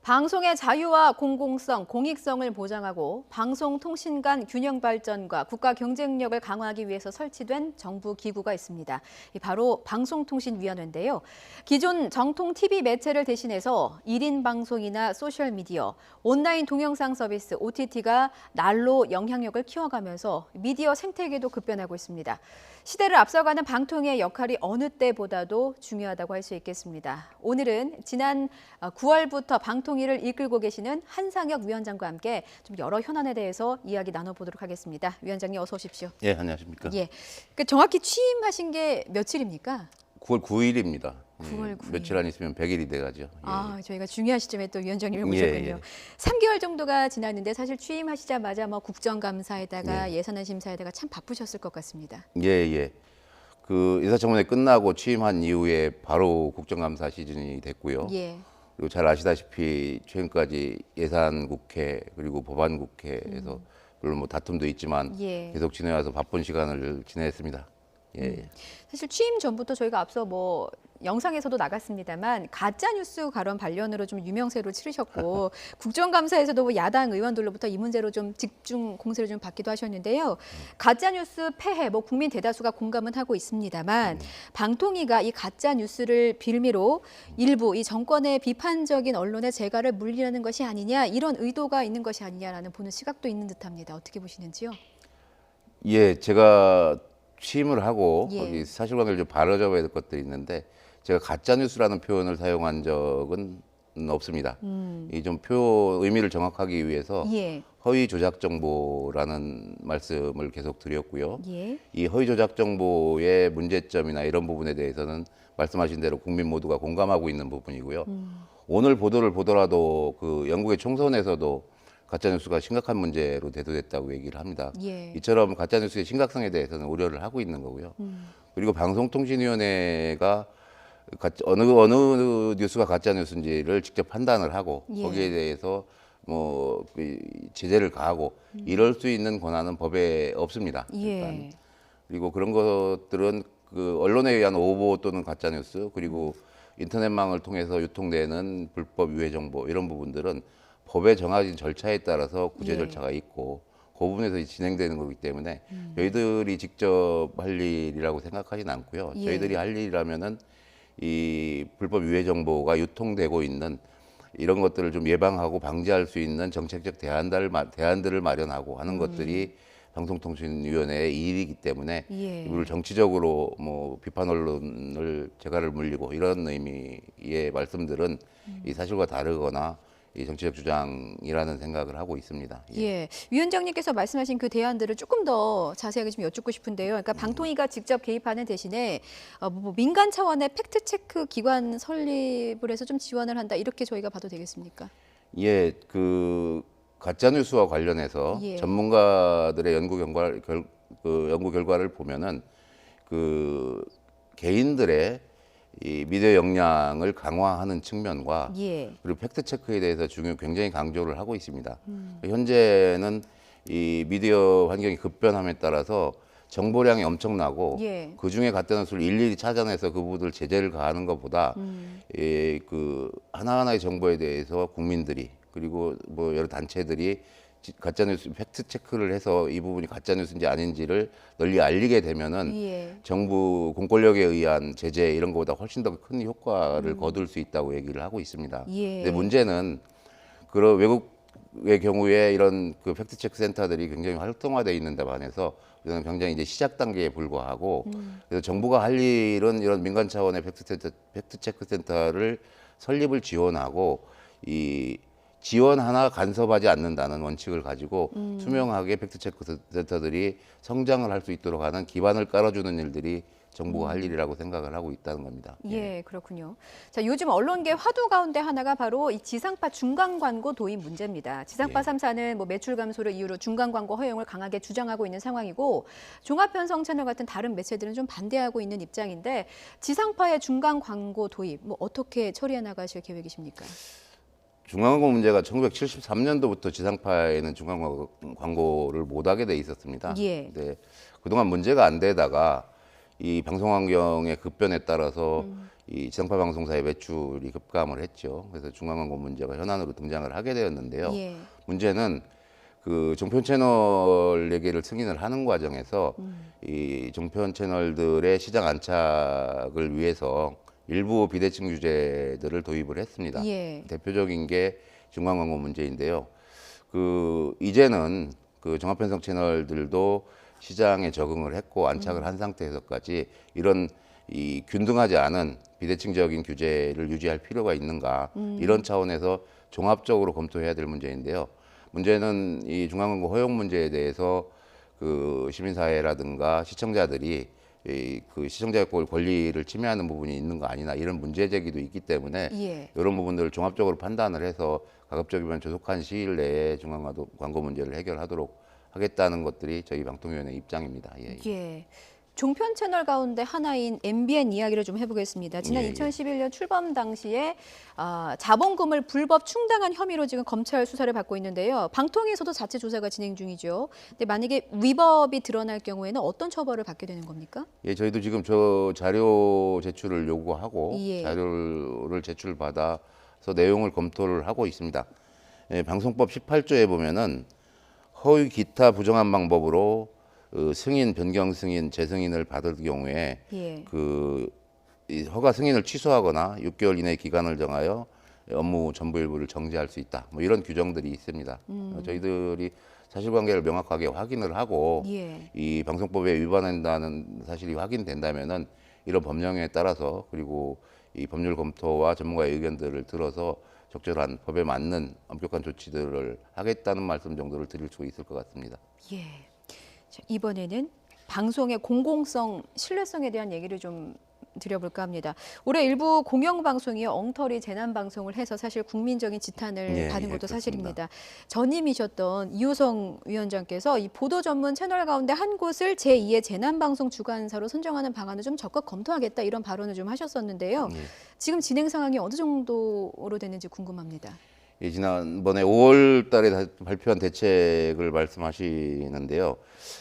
방송의 자유와 공공성, 공익성을 보장하고 방송통신 간 균형 발전과 국가 경쟁력을 강화하기 위해서 설치된 정부 기구가 있습니다. 바로 방송통신위원회인데요. 기존 정통 TV 매체를 대신해서 1인 방송이나 소셜미디어, 온라인 동영상 서비스, OTT가 날로 영향력을 키워가면서 미디어 생태계도 급변하고 있습니다. 시대를 앞서가는 방통위의 역할이 어느 때보다도 중요하다고 할 수 있겠습니다. 오늘은 지난 9월부터 방통위를 이끌고 계시는 한상혁 위원장과 함께 좀 여러 현안에 대해서 이야기 나눠보도록 하겠습니다. 위원장님 어서 오십시오. 예, 안녕하십니까. 예, 정확히 취임하신 게 며칠입니까? 9월 9일입니다. 9월 9일. 며칠 안 있으면 100일이 돼가죠. 예. 아, 저희가 중요한 시점에 또 위원장님을 모셨군요. 예. 3개월 정도가 지났는데 사실 취임하시자마자 뭐 국정감사에다가 예. 예산안 심사에다가 참 바쁘셨을 것 같습니다. 예. 그 인사청문회 끝나고 취임한 이후에 바로 국정감사 시즌이 됐고요. 예. 그리고 잘 아시다시피 최근까지 예산국회 그리고 법안국회에서 물론 뭐 다툼도 있지만 예. 계속 지내와서 바쁜 시간을 지냈습니다. 예. 사실 취임 전부터 저희가 앞서 뭐 영상에서도 나갔습니다만 가짜 뉴스 발언 관련으로 좀 유명세로 치르셨고 국정감사에서도 뭐 야당 의원들로부터 이 문제로 좀 집중 공세를 좀 받기도 하셨는데요. 가짜 뉴스 폐해 뭐 국민 대다수가 공감은 하고 있습니다만 방통위가 이 가짜 뉴스를 빌미로 일부 이 정권의 비판적인 언론의 재갈을 물리려는 것이 아니냐 이런 의도가 있는 것이 아니냐라는 보는 시각도 있는 듯합니다. 어떻게 보시는지요? 예, 제가 취임을 하고 예. 거기 사실관계를 좀 바로잡아야 될 것들이 있는데 제가 가짜 뉴스라는 표현을 사용한 적은 없습니다. 이 좀 의미를 정확하기 위해서 예. 허위 조작 정보라는 말씀을 계속 드렸고요. 예. 이 허위 조작 정보의 문제점이나 이런 부분에 대해서는 말씀하신 대로 국민 모두가 공감하고 있는 부분이고요. 오늘 보도를 보더라도 그 영국의 총선에서도 가짜뉴스가 심각한 문제로 대두됐다고 얘기를 합니다. 예. 이처럼 가짜뉴스의 심각성에 대해서는 우려를 하고 있는 거고요. 그리고 방송통신위원회가 어느 뉴스가 가짜뉴스인지를 직접 판단을 하고 예. 거기에 대해서 뭐 제재를 가하고 이럴 수 있는 권한은 법에 없습니다. 예. 일단. 그리고 그런 것들은 그 언론에 의한 오보 또는 가짜뉴스 그리고 인터넷망을 통해서 유통되는 불법 유해 정보 이런 부분들은 법에 정해진 절차에 따라서 구제 예. 절차가 있고 그 부분에서 진행되는 거기 때문에 저희들이 직접 할 일이라고 생각하지는 않고요. 예. 저희들이 할 일이라면은 이 불법 유해 정보가 유통되고 있는 이런 것들을 좀 예방하고 방지할 수 있는 정책적 대안들을 마련하고 하는 것들이 방송통신위원회의 일이기 때문에 예. 이를 정치적으로 뭐 비판 언론을 재갈을 물리고 이런 의미의 말씀들은 이 사실과 다르거나 이 정치적 주장이라는 생각을 하고 있습니다. 예, 위원장님께서 말씀하신 그 대안들을 조금 더 자세하게 좀 여쭙고 싶은데요. 그러니까 방통위가 직접 개입하는 대신에 뭐 민간 차원의 팩트 체크 기관 설립을 해서 좀 지원을 한다 이렇게 저희가 봐도 되겠습니까? 예, 그 가짜 뉴스와 관련해서 예. 전문가들의 연구 결과를 보면은 그 개인들의 이 미디어 역량을 강화하는 측면과 예. 그리고 팩트 체크에 대해서 굉장히 강조를 하고 있습니다. 현재는 이 미디어 환경이 급변함에 따라서 정보량이 엄청나고 예. 그 중에 가짜 뉴스를 일일이 찾아내서 그 부분을 제재를 가하는 것보다 그 하나하나의 정보에 대해서 국민들이 그리고 뭐 여러 단체들이 가짜 뉴스 팩트 체크를 해서 이 부분이 가짜 뉴스인지 아닌지를 널리 알리게 되면은 예. 정부 공권력에 의한 제재 이런 것보다 훨씬 더 큰 효과를 거둘 수 있다고 얘기를 하고 있습니다. 예. 근데 문제는 그런 외국의 경우에 이런 그 팩트 체크 센터들이 굉장히 활성화되어 있는데 반해서 우리는 굉장히 이제 시작 단계에 불과하고 그래서 정부가 할 일은 이런 민간 차원의 팩트 체크 센터를 설립을 지원하고 이 지원 하나 간섭하지 않는다는 원칙을 가지고 투명하게 팩트체크 센터들이 성장을 할 수 있도록 하는 기반을 깔아주는 일들이 정부가 할 일이라고 생각을 하고 있다는 겁니다. 예, 그렇군요. 자, 요즘 언론계 화두 가운데 하나가 바로 이 지상파 중간 광고 도입 문제입니다. 지상파 예. 3사는 뭐 매출 감소를 이유로 중간 광고 허용을 강하게 주장하고 있는 상황이고 종합편성 채널 같은 다른 매체들은 좀 반대하고 있는 입장인데 지상파의 중간 광고 도입 뭐 어떻게 처리해 나가실 계획이십니까? 중간광고 문제가 1973년도부터 지상파에는 중간광고를 못하게 돼 있었습니다. 예. 근데 그동안 문제가 안 되다가 이 방송 환경의 급변에 따라서 이 지상파 방송사의 매출이 급감을 했죠. 그래서 중앙광고 문제가 현안으로 등장을 하게 되었는데요. 예. 문제는 그 종편 채널에게를 승인을 하는 과정에서 이 종편 채널들의 시장 안착을 위해서 일부 비대칭 규제들을 도입을 했습니다. 예. 대표적인 게 중간광고 문제인데요. 그 이제는 그 종합편성 채널들도 시장에 적응을 했고 안착을 한 상태에서까지 이런 이 균등하지 않은 비대칭적인 규제를 유지할 필요가 있는가 이런 차원에서 종합적으로 검토해야 될 문제인데요. 문제는 이 중앙광고 허용 문제에 대해서 그 시민사회라든가 시청자들이 그 시청자의 권리를 침해하는 부분이 있는 거 아니나 이런 문제 제기도 있기 때문에 예. 이런 부분들을 종합적으로 판단을 해서 가급적이면 조속한 시일 내에 중앙광고 문제를 해결하도록 하겠다는 것들이 저희 방통위원회 입장입니다. 예. 예. 종편 채널 가운데 하나인 MBN 이야기를 좀 해보겠습니다. 지난 예, 예. 2011년 출범 당시에 자본금을 불법 충당한 혐의로 지금 검찰 수사를 받고 있는데요. 방통위에서도 자체 조사가 진행 중이죠. 근데 만약에 위법이 드러날 경우에는 어떤 처벌을 받게 되는 겁니까? 예, 저희도 지금 저 자료 제출을 요구하고 예. 자료를 제출받아서 내용을 검토를 하고 있습니다. 예, 방송법 18조에 보면은 허위 기타 부정한 방법으로 승인, 변경 승인, 재승인을 받을 경우에 예. 이 허가 승인을 취소하거나 6개월 이내 기간을 정하여 업무 전부 일부를 정지할 수 있다. 뭐 이런 규정들이 있습니다. 저희들이 사실관계를 명확하게 확인을 하고 예. 이 방송법에 위반한다는 사실이 확인된다면은 이런 법령에 따라서 그리고 이 법률 검토와 전문가의 의견들을 들어서 적절한 법에 맞는 엄격한 조치들을 하겠다는 말씀 정도를 드릴 수 있을 것 같습니다. 예. 자, 이번에는 방송의 공공성, 신뢰성에 대한 얘기를 좀 드려볼까 합니다. 올해 일부 공영방송이 엉터리 재난방송을 해서 사실 국민적인 지탄을 예, 받은 예, 것도 그렇습니다. 사실입니다. 전임이셨던 이호성 위원장께서 이 보도 전문 채널 가운데 한 곳을 제2의 재난방송 주관사로 선정하는 방안을 좀 적극 검토하겠다 이런 발언을 좀 하셨었는데요. 예. 지금 진행 상황이 어느 정도로 됐는지 궁금합니다. 예, 지난번에 5월 달에 발표한 대책을 말씀하시는데요.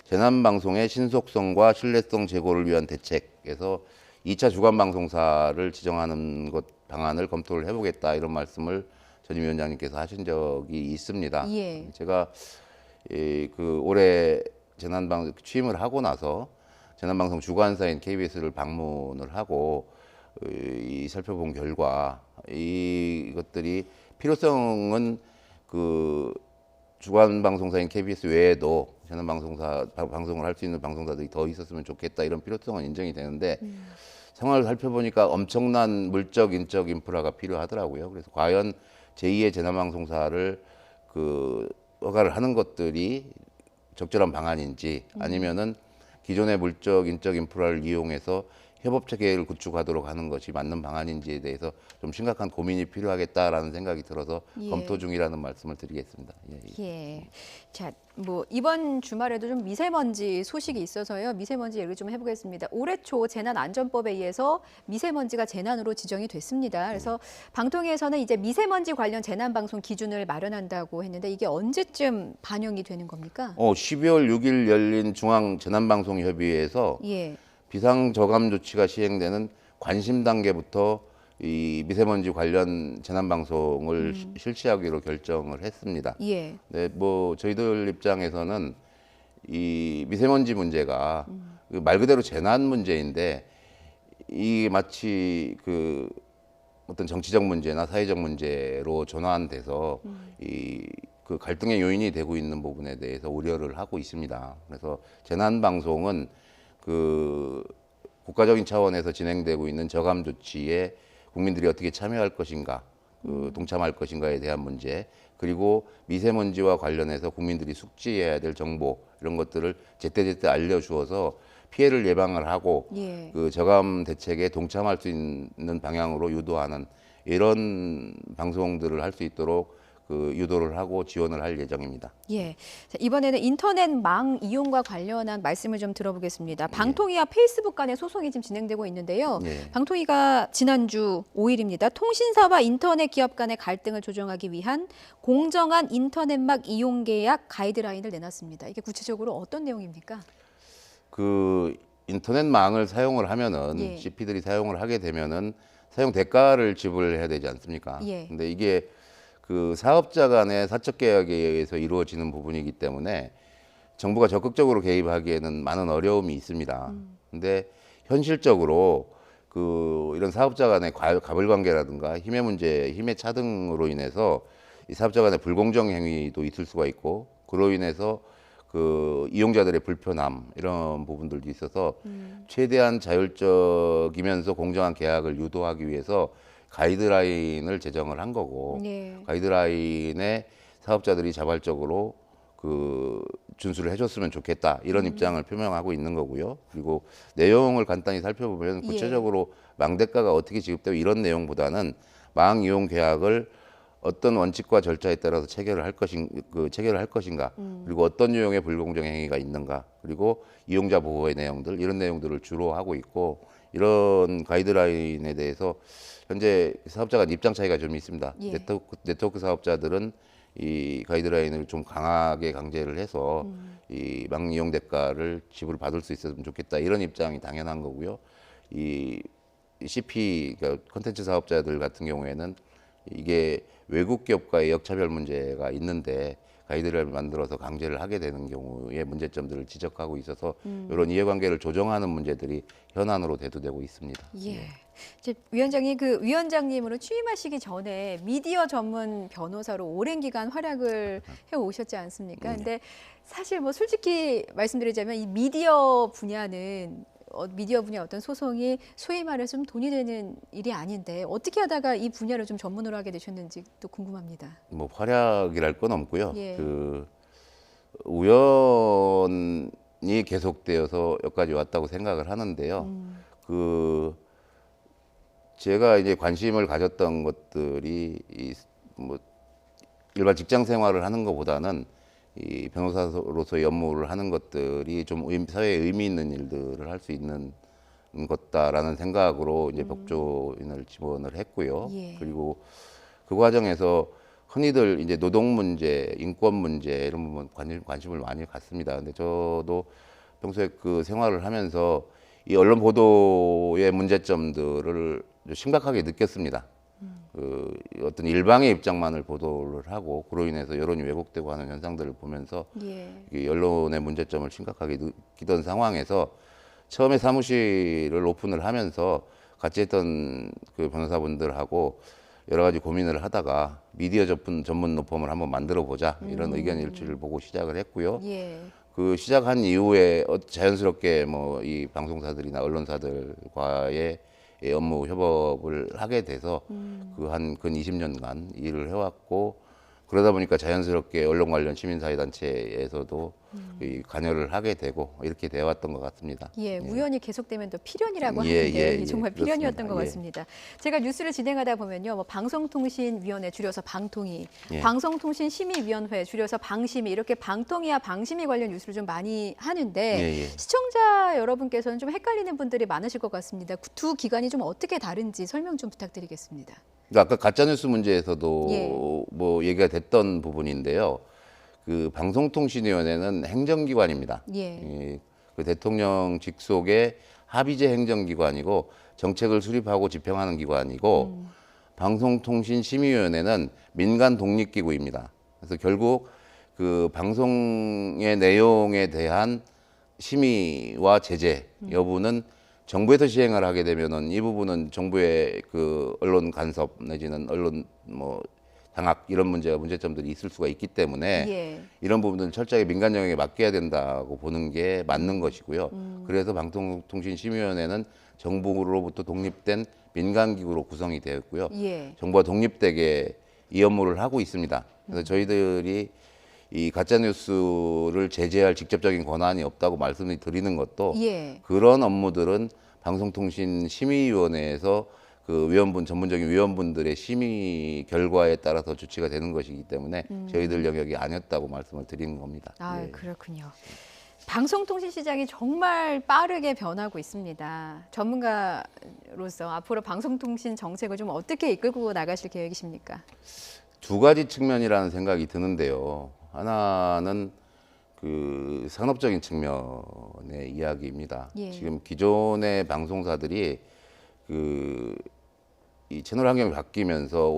재난방송의 신속성과 신뢰성 제고를 위한 대책에서 2차 주간방송사를 지정하는 것 방안을 검토를 해보겠다 이런 말씀을 전임 위원장님께서 하신 적이 있습니다. 예. 제가 그 올해 재난방 취임을 하고 나서 재난방송 주관사인 KBS를 방문을 하고 살펴본 결과 이것들이 필요성은 그 주간 방송사인 KBS 외에도 재난 방송을 할 수 있는 방송사들이 더 있었으면 좋겠다 이런 필요성은 인정이 되는데 상황을 살펴보니까 엄청난 물적 인적 인프라가 필요하더라고요. 그래서 과연 제2의 재난 방송사를 그 허가를 하는 것들이 적절한 방안인지 아니면은 기존의 물적 인적 인프라를 이용해서 협업 체계를 구축하도록 하는 것이 맞는 방안인지에 대해서 좀 심각한 고민이 필요하겠다라는 생각이 들어서 예. 검토 중이라는 말씀을 드리겠습니다. 예, 예. 예. 자, 뭐 이번 주말에도 좀 미세먼지 소식이 있어서요. 미세먼지 얘기를 좀 해보겠습니다. 올해 초 재난안전법에 의해서 미세먼지가 재난으로 지정이 됐습니다. 그래서 방통위에서는 이제 미세먼지 관련 재난방송 기준을 마련한다고 했는데 이게 언제쯤 반영이 되는 겁니까? 12월 6일 열린 중앙재난방송협의회에서 예. 비상저감 조치가 시행되는 관심 단계부터 이 미세먼지 관련 재난 방송을 실시하기로 결정을 했습니다. 예. 네, 뭐 저희들 입장에서는 이 미세먼지 문제가 그말 그대로 재난 문제인데 이 마치 그 어떤 정치적 문제나 사회적 문제로 전환돼서 이 그 갈등의 요인이 되고 있는 부분에 대해서 우려를 하고 있습니다. 그래서 재난 방송은 그 국가적인 차원에서 진행되고 있는 저감 조치에 국민들이 어떻게 참여할 것인가, 동참할 것인가에 대한 문제, 그리고 미세먼지와 관련해서 국민들이 숙지해야 될 정보 이런 것들을 제때제때 알려주어서 피해를 예방을 하고 예. 그 저감 대책에 동참할 수 있는 방향으로 유도하는 이런 방송들을 할 수 있도록 그 유도를 하고 지원을 할 예정입니다. 예. 자, 이번에는 인터넷망 이용과 관련한 말씀을 좀 들어보겠습니다. 방통위와 페이스북 간의 소송이 지금 진행되고 있는데요. 예. 방통위가 지난주 5일입니다. 통신사와 인터넷 기업 간의 갈등을 조정하기 위한 공정한 인터넷망 이용 계약 가이드라인을 내놨습니다. 이게 구체적으로 어떤 내용입니까? 그 인터넷망을 사용을 하면은 예. CP들이 사용을 하게 되면은 사용 대가를 지불해야 되지 않습니까? 예. 근데 이게 그 사업자 간의 사적 계약에 의해서 이루어지는 부분이기 때문에 정부가 적극적으로 개입하기에는 많은 어려움이 있습니다. 근데 현실적으로 그 이런 사업자 간의 가불 관계라든가 힘의 문제, 힘의 차등으로 인해서 이 사업자 간의 불공정 행위도 있을 수가 있고 그로 인해서 그 이용자들의 불편함 이런 부분들도 있어서 최대한 자율적이면서 공정한 계약을 유도하기 위해서 가이드라인을 제정을 한 거고 예. 가이드라인에 사업자들이 자발적으로 그 준수를 해줬으면 좋겠다 이런 입장을 표명하고 있는 거고요. 그리고 내용을 간단히 살펴보면 예. 구체적으로 망대가가 어떻게 지급되고 이런 내용보다는 망 이용 계약을 어떤 원칙과 절차에 따라서 체결을 할 것인가, 그리고 어떤 유형의 불공정 행위가 있는가, 그리고 이용자 보호의 내용들 이런 내용들을 주로 하고 있고 이런 가이드라인에 대해서 현재 사업자 간 입장 차이가 좀 있습니다. 예. 네트워크 사업자들은 이 가이드라인을 좀 강하게 강제를 해서 이 망 이용 대가를 지불받을 수 있었으면 좋겠다 이런 입장이 당연한 거고요. 이 CP 그러니까 콘텐츠 사업자들 같은 경우에는 이게 외국 기업과의 역차별 문제가 있는데 가이드라인을 만들어서 강제를 하게 되는 경우에 문제점들을 지적하고 있어서 이런 이해관계를 조정하는 문제들이 현안으로 대두되고 있습니다. 예. 이제 위원장님 그 위원장님으로 취임하시기 전에 미디어 전문 변호사로 오랜 기간 활약을 해 오셨지 않습니까? 근데 사실 뭐 솔직히 말씀드리자면 이 미디어 분야는 미디어 분야 어떤 소송이 소위 말해서 좀 돈이 되는 일이 아닌데 어떻게 하다가 이 분야를 좀 전문으로 하게 되셨는지 또 궁금합니다. 뭐 활약이랄 건 없고요. 예. 그 우연이 계속되어서 여기까지 왔다고 생각을 하는데요. 그 제가 이제 관심을 가졌던 것들이 뭐 일반 직장 생활을 하는 것보다는 이 변호사로서의 업무를 하는 것들이 좀 사회에 의미 있는 일들을 할 수 있는 것다라는 생각으로 이제 법조인을 지원을 했고요. 예. 그리고 그 과정에서 흔히들 이제 노동 문제, 인권 문제 이런 부분 관심을 많이 갖습니다. 근데 저도 평소에 그 생활을 하면서 이 언론 보도의 문제점들을 심각하게 느꼈습니다. 그 어떤 일방의 입장만을 보도를 하고 그로 인해서 여론이 왜곡되고 하는 현상들을 보면서 예. 이 언론의 문제점을 심각하게 느끼던 상황에서 처음에 사무실을 오픈을 하면서 같이 했던 그 변호사분들하고 여러 가지 고민을 하다가 미디어 전문 로펌을 한번 만들어 보자 이런 의견 일치를 보고 시작을 했고요. 예. 그 시작한 이후에 자연스럽게 뭐 이 방송사들이나 언론사들과의 업무 협업을 하게 돼서 그 한 근 20년간 일을 해왔고 그러다 보니까 자연스럽게 언론 관련 시민사회단체에서도 이 관여를 하게 되고 이렇게 되어왔던 것 같습니다. 예, 우연히 계속되면 또 필연이라고 예, 하는데 예, 예, 정말 필연이었던 그렇습니다. 것 예. 같습니다. 제가 뉴스를 진행하다 보면요, 뭐 방송통신위원회 줄여서 방통위, 예. 방송통신심의위원회 줄여서 방심위 이렇게 방통위와 방심위 관련 뉴스를 좀 많이 하는데 예, 예. 시청자 여러분께서는 좀 헷갈리는 분들이 많으실 것 같습니다. 두 기관이 좀 어떻게 다른지 설명 좀 부탁드리겠습니다. 그러니까 아까 가짜뉴스 문제에서도 예. 뭐 얘기가 됐던 부분인데요. 그 방송통신위원회는 행정기관입니다. 예. 그 대통령 직속의 합의제 행정기관이고 정책을 수립하고 집행하는 기관이고 방송통신심의위원회는 민간 독립기구입니다. 그래서 결국 그 방송의 내용에 대한 심의와 제재 여부는 정부에서 시행을 하게 되면은 이 부분은 정부의 그 언론 간섭 내지는 언론 뭐 장악 이런 문제점들이 있을 수가 있기 때문에 예. 이런 부분들은 철저하게 민간 영역에 맡겨야 된다고 보는 게 맞는 것이고요. 그래서 방송통신심의위원회는 정부로부터 독립된 민간기구로 구성이 되었고요. 예. 정부가 독립되게 이 업무를 하고 있습니다. 그래서 저희들이 이 가짜뉴스를 제재할 직접적인 권한이 없다고 말씀을 드리는 것도 예. 그런 업무들은 방송통신심의위원회에서 그 전문적인 위원분들의 심의 결과에 따라서 조치가 되는 것이기 때문에 저희들 영역이 아니었다고 말씀을 드리는 겁니다. 아, 예. 그렇군요. 방송통신 시장이 정말 빠르게 변하고 있습니다. 전문가로서 앞으로 방송통신 정책을 좀 어떻게 이끌고 나가실 계획이십니까? 두 가지 측면이라는 생각이 드는데요. 하나는 그 산업적인 측면의 이야기입니다. 예. 지금 기존의 방송사들이 이 채널 환경이 바뀌면서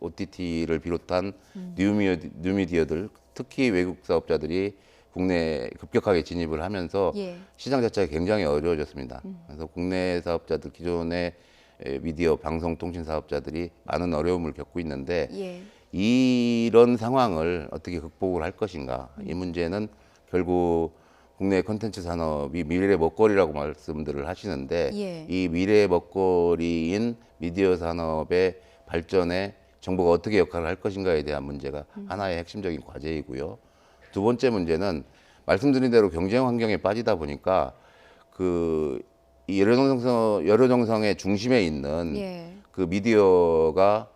OTT를 비롯한 뉴미디어들, 특히 외국 사업자들이 국내에 급격하게 진입을 하면서 예. 시장 자체가 굉장히 어려워졌습니다. 그래서 국내 사업자들, 기존의 미디어, 방송통신 사업자들이 많은 어려움을 겪고 있는데 예. 이런 상황을 어떻게 극복을 할 것인가. 이 문제는 결국 국내 콘텐츠 산업이 미래의 먹거리라고 말씀들을 하시는데 예. 이 미래의 먹거리인 미디어 산업의 발전에 정부가 어떻게 역할을 할 것인가에 대한 문제가 하나의 핵심적인 과제이고요. 두 번째 문제는 말씀드린 대로 경쟁 환경에 빠지다 보니까 이 여러 정성의 중심에 있는 예. 그 미디어가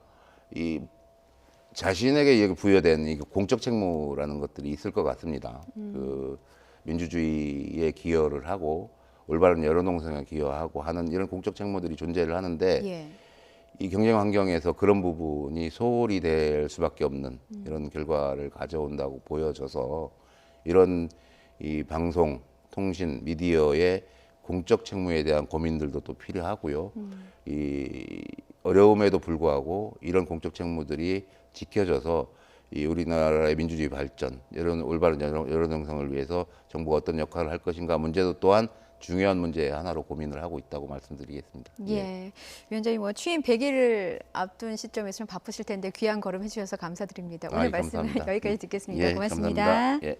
이 자신에게 부여된 이 공적 책무라는 것들이 있을 것 같습니다. 그 민주주의에 기여를 하고 올바른 여론 형성에 기여하고 하는 이런 공적 책무들이 존재를 하는데 예. 이 경쟁 환경에서 그런 부분이 소홀히 될 수밖에 없는 이런 결과를 가져온다고 보여져서 이런 이 방송, 통신, 미디어의 공적 책무에 대한 고민들도 또 필요하고요. 이 어려움에도 불구하고 이런 공적 책무들이 지켜져서 이 우리나라의 민주주의 발전, 이런 올바른 여론 형성을 위해서 정부가 어떤 역할을 할 것인가 문제도 또한 중요한 문제의 하나로 고민을 하고 있다고 말씀드리겠습니다. 예. 위원장님 뭐 취임 100일을 앞둔 시점에서 좀 바쁘실 텐데 귀한 걸음 해주셔서 감사드립니다. 오늘 말씀은 감사합니다. 여기까지 듣겠습니다. 예, 고맙습니다. 감사합니다. 예.